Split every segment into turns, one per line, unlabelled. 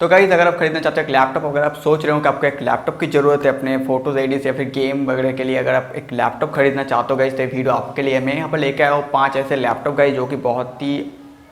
तो गाइस अगर आप खरीदना चाहते हो एक लैपटॉप, अगर आप सोच रहे हो कि आपको एक लैपटॉप की ज़रूरत है अपने फोटोज एडिट्स या फिर गेम वगैरह के लिए, अगर आप एक लैपटॉप खरीदना चाहते हो गाइस, तो ये वीडियो आपके लिए। मैं यहाँ पर लेके आया हूँ 5 ऐसे लैपटॉप गाइस जो कि बहुत ही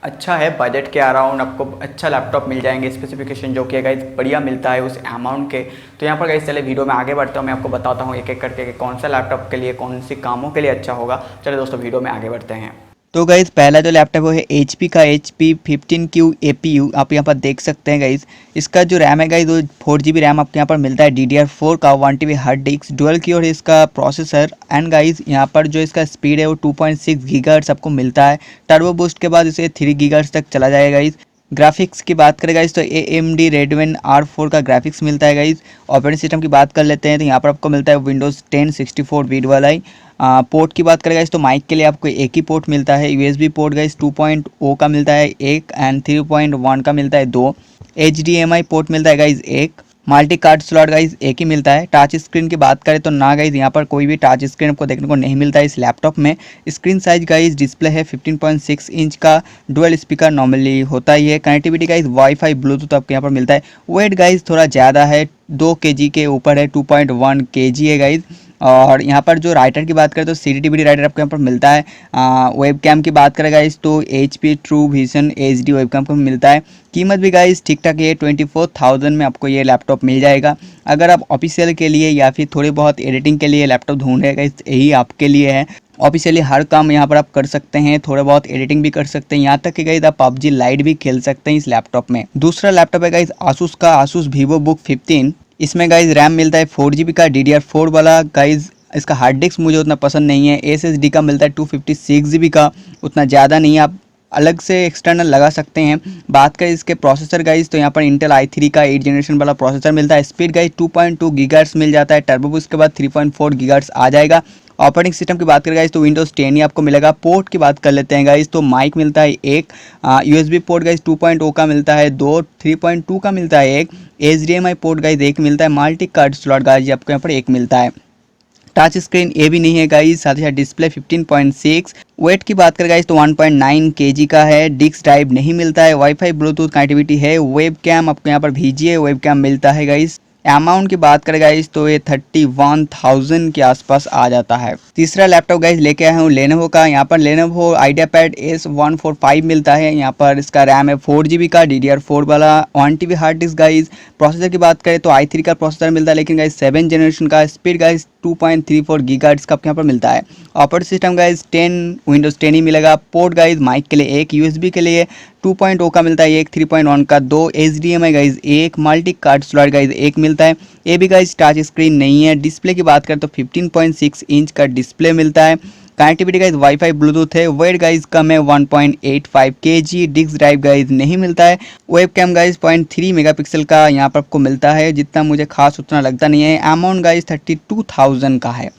अच्छा है। बजट के अराउंड आपको अच्छा लैपटॉप मिल जाएंगे, स्पेसिफिकेशन जो कि गाइस बढ़िया मिलता है उस अमाउंट के। तो यहाँ पर गाइस चले वीडियो में आगे बढ़ता हूँ, मैं आपको बताता हूँ एक एक करके कि कौन सा लैपटॉप के लिए कौन सी कामों के लिए अच्छा होगा। चलो दोस्तों वीडियो में आगे बढ़ते हैं।
तो गाइज पहला जो लैपटॉप है HP का HP15Q APU आप यहाँ पर देख सकते हैं गाइज। इसका जो रैम है गाइज वो 4GB रैम आपको यहाँ पर मिलता है, DDR4 का 1TB hard disk, dual core है इसका प्रोसेसर। एंड गाइज यहाँ पर जो इसका स्पीड है वो 2.6 गीगाहर्ट्ज़ आपको मिलता है। टर्बो बूस्ट के बाद इसे 3 गीगाहर्ट्ज़ तक चला जाएगा गाइज। ग्राफिक्स की बात करें गाइज तो AMD Radeon R4 का ग्राफिक्स मिलता है गाइज। ऑपरेटिंग सिस्टम की बात कर लेते हैं तो यहाँ पर आपको मिलता है विंडोज़ 10 64 बीट वाला ही। पोर्ट की बात करें गाइज तो माइक के लिए आपको एक ही पोर्ट मिलता है। USB पोर्ट गाइज 2.0 का मिलता है एक, एंड 3.1 का मिलता है दो। HDMI पोर्ट मिलता है गाइज एक। मल्टी कार्ड स्लॉट गाइज एक ही मिलता है। टच स्क्रीन की बात करें तो ना गाइज यहाँ पर कोई भी टच स्क्रीन आपको देखने को नहीं मिलता है इस लैपटॉप में। स्क्रीन साइज गाइज डिस्प्ले है 15.6 इंच का, डुअल स्पीकर नॉर्मली होता ही है। कनेक्टिविटी गाइज वाईफाई ब्लूटूथ आपको यहाँ पर मिलता है। वेट गाइज थोड़ा ज़्यादा है, 2 kg के ऊपर है, 2.1 kg है गाइज। और यहाँ पर जो राइटर की बात करें तो CD/DVD राइटर आपको यहाँ पर मिलता है। वेब कैम की बात करें गाइज तो HP true vision HD webcam को मिलता है। कीमत भी गाइज ठीक ठाक है, 24,000 में आपको ये लैपटॉप मिल जाएगा। अगर आप ऑफिशियल के लिए या फिर थोड़ी बहुत एडिटिंग के लिए लैपटॉप ढूंढ रहे गाइज, यही आपके लिए है। ऑफिशियली हर काम यहाँ पर आप कर सकते हैं, थोड़ा बहुत एडिटिंग भी कर सकते हैं, यहाँ तक कि गाइज आप PUBG लाइट भी खेल सकते हैं इस लैपटॉप में। दूसरा लैपटॉप है गाइज आसूस का, आसूस VivoBook 15। इसमें गाइज रैम मिलता है 4GB का, DDR4 वाला गाइज। इसका हार्ड डिस्क मुझे उतना पसंद नहीं है। SSD का मिलता है 256GB का, उतना ज़्यादा नहीं है, आप अलग से एक्सटर्नल लगा सकते हैं। बात करें इसके प्रोसेसर गाइज तो यहाँ पर इंटेल i3 का 8 जनरेशन वाला प्रोसेसर मिलता है। स्पीड गाइज 2.2 गीगाहर्ट्ज़ मिल जाता है। टर्बो बूस्ट के बाद 3.4 गीगाहर्ट्ज़ आ जाएगा। ऑपरेटिंग सिस्टम की बात करें गाइज तो विंडोज़ 10 ही आपको मिलेगा। पोर्ट की बात कर लेते हैं गाइज तो माइक मिलता है एक, USB पोर्ट गाइज 2.0 का मिलता है दो, 3.2 का मिलता है एक। HDMI पोर्ट गाइज एक मिलता है। मल्टी कार्ड स्लॉट गाइज आपको यहाँ पर एक मिलता है। टच स्क्रीन ये भी नहीं है गाइज, साथ ही साथ डिस्प्ले 15.6। वेट की बात करें गाइज तो 1.9 kg का है। डिस्क ड्राइव नहीं मिलता है। वाईफाई ब्लूटूथ कनेक्टिविटी है। वेब कैम आपको यहाँ पर VGA वेब कैम मिलता है गाइज। अमाउंट की बात करें गाइज तो ये 31,000 के आसपास आ जाता है। तीसरा लैपटॉप गाइज लेके आया हूँ लेनोवो का। यहाँ पर लेनोवो आइडियापैड S145 मिलता है। यहाँ पर इसका रैम है 4GB का, DDR4 वाला, 1TB hard disk guys. Processor की बात करें तो i3 का प्रोसेसर मिलता है, लेकिन गाइज 7 जनरेशन का। स्पीड गाइज 2.34 गीगाहर्ट्ज़ का यहाँ पर मिलता है। ऑपरेटिंग सिस्टम गाइज 10 विंडोज़ 10 ही मिलेगा। पोर्ट गाइज माइक के लिए एक, USB के लिए 2.0 का मिलता है एक, 3.1 का दो। HDMI गाइज एक, मल्टी कार्ड स्लॉट गाइज एक मिलता है। ये भी गाइज टच स्क्रीन नहीं है। डिस्प्ले की बात करें तो 15.6 इंच का डिस्प्ले मिलता है। कनेक्टिविटी गाइज वाईफाई ब्लूटूथ है। वेट गाइज कम है 1.85 kg। डिस्क ड्राइव गाइज नहीं मिलता है। वेब कैम गाइज 0.3 मेगापिक्सल का यहाँ पर आपको मिलता है, जितना मुझे खास उतना लगता नहीं है। अमाउंट गाइज 32,000 का है।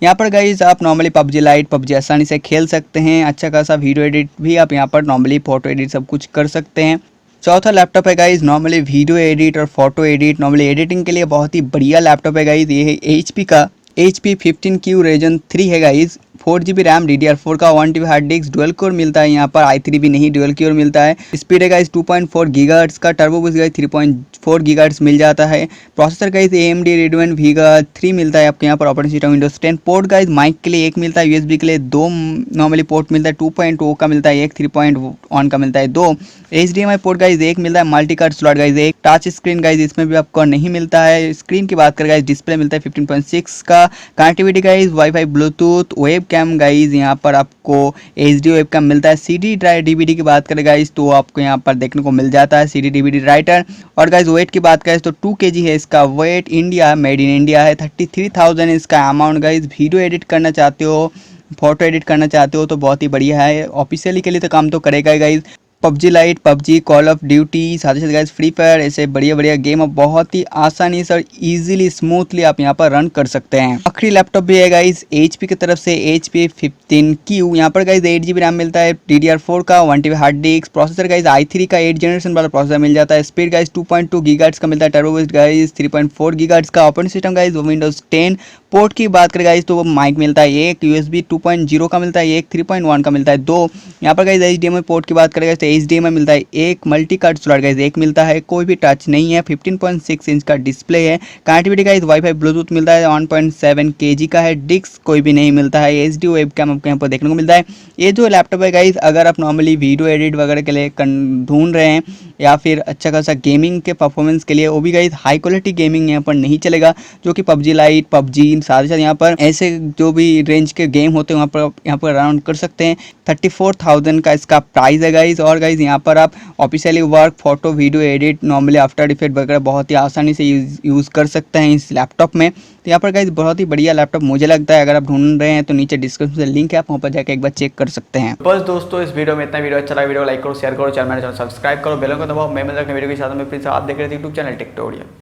यहाँ पर गाइज आप नॉर्मली PUBG लाइट, PUBG आसानी से खेल सकते हैं। अच्छा खासा वीडियो एडिट भी आप यहाँ पर नॉर्मली फोटो एडिट सब कुछ कर सकते हैं। चौथा लैपटॉप है गाइज नॉर्मली वीडियो एडिट और फोटो एडिट, नॉर्मली एडिटिंग के लिए बहुत ही बढ़िया लैपटॉप है गाइज। ये है HP का HP15Q Region 3 है गाइज। 4GB रैम, DDR4 का, 1TB hard disk, dual core मिलता है। यहाँ पर i3 भी नहीं, डुअल कोर मिलता है। स्पीड है गाइज 2.4 गीगाहर्ट्ज़ का। टर्बो बूस्ट गाइज 3.4 गीगाहर्ट्ज़ मिल जाता है। Processor guys AMD Radeon Vega 3 मिलता है आपको यहाँ पर। Operating system Windows 10। Port guys mic के लिए एक मिलता है, USB के लिए दो नॉर्मली पोर्ट मिलता है। 2.0 का मिलता है एक, 3.1 का मिलता है दो। HDMI पोर्ट गाइज एक मिलता है। मल्टी कार्ड स्लॉट गाइज एक। टच स्क्रीन गाइज इसमें भी आपको नहीं मिलता है। स्क्रीन की बात करें गाइज डिस्प्ले मिलता है 15.6 का। Connectivity guys wifi Bluetooth. Webcam guys यहाँ पर आपको HD वेब कैम मिलता है। CD/DVD की बात करें गाइज तो आपको यहाँ पर देखने को मिल जाता है CD/DVD राइटर। और गाइज वेट की बात करें तो 2 kg है इसका weight. India, made in India है। 33,000 इसका अमाउंट गाइज। वीडियो एडिट करना चाहते हो, फोटो एडिट करना चाहते हो तो बहुत ही बढ़िया है। ऑफिशियली के लिए तो काम तो करेगा ही guys. PUBG lite, PUBG, call of duty, साथ ही साथ गाइज फ्री फायर, ऐसे बढ़िया बढ़िया गेम अब बहुत ही आसानी से और इजीली स्मूथली आप यहाँ पर रन कर सकते हैं। आखिरी लैपटॉप भी है गाइज HP की तरफ से, HP15Q। यहाँ पर गाइज 8GB रैम मिलता है, DDR4 का, 1TB hard disk. Processor guys i3 का 8 जनरेशन वाला प्रोसेसर मिल जाता है। स्पीड गाइज 2.2 गीगाहर्ट्ज़ का मिलता है। टर्बो बूस्ट गाइज 3.4 गीगाहर्ट्ज़ का। Operating system guys Windows 10। Port की बात करें गाइस तो माइक मिलता है एक, USB 2.0 का मिलता है एक, 3.1 का मिलता है दो। यहाँ पर गाइस HDMI पोर्ट की बात करें गाइस तो HDMI मिलता है एक, मल्टी कार्ड स्लॉट गाइस एक मिलता है, कोई भी टच नहीं है, 15.6 इंच का डिस्प्ले है। कनेक्टिविटी गाइस वाईफाई ब्लूटूथ मिलता है, 1.7 kg का है, डिस्क कोई भी नहीं मिलता है, HD वेब कैम आपको यहाँ पर देखने को मिलता है। ये जो लैपटॉप है गाइस अगर आप नॉर्मली वीडियो एडिट वगैरह के लिए ढूंढ रहे हैं या फिर अच्छा खासा गेमिंग के परफॉर्मेंस के लिए, वो भी गाइस हाई क्वालिटी गेमिंग यहाँ पर नहीं चलेगा, जो कि पबजी लाइट, पबजी साथ ही साथ यहाँ पर ऐसे जो भी रेंज के गेम होते हैं वहाँ पर यहाँ पर राउंड कर सकते हैं। 34,000 का इसका प्राइस है गाइस। और गाइस यहाँ पर आप officially work, photo, video edit, normally after effect वगैरह बहुत ही आसानी से यूज़ कर सकते हैं इस लैपटॉप में। तो यहाँ पर गाइस बहुत ही बढ़िया लैपटॉप मुझे लगता है। अगर आप ढूंढ रहे हैं तो नीचे डिस्क्रिप्शन में लिंक है, आप वहाँ पर जाकर एक बार चेक कर सकते हैं।
बस दोस्तों इस वीडियो में इतना। वीडियो अच्छा लगा वीडियो लाइक करो, शेयर करो, चैनल सब्सक्राइब करो, बेल को दबाओ। मैं मिलता हूं वीडियो के साथ में, फिर से आप देख रहे थे यूट्यूब चैनल टेक्टोरियल।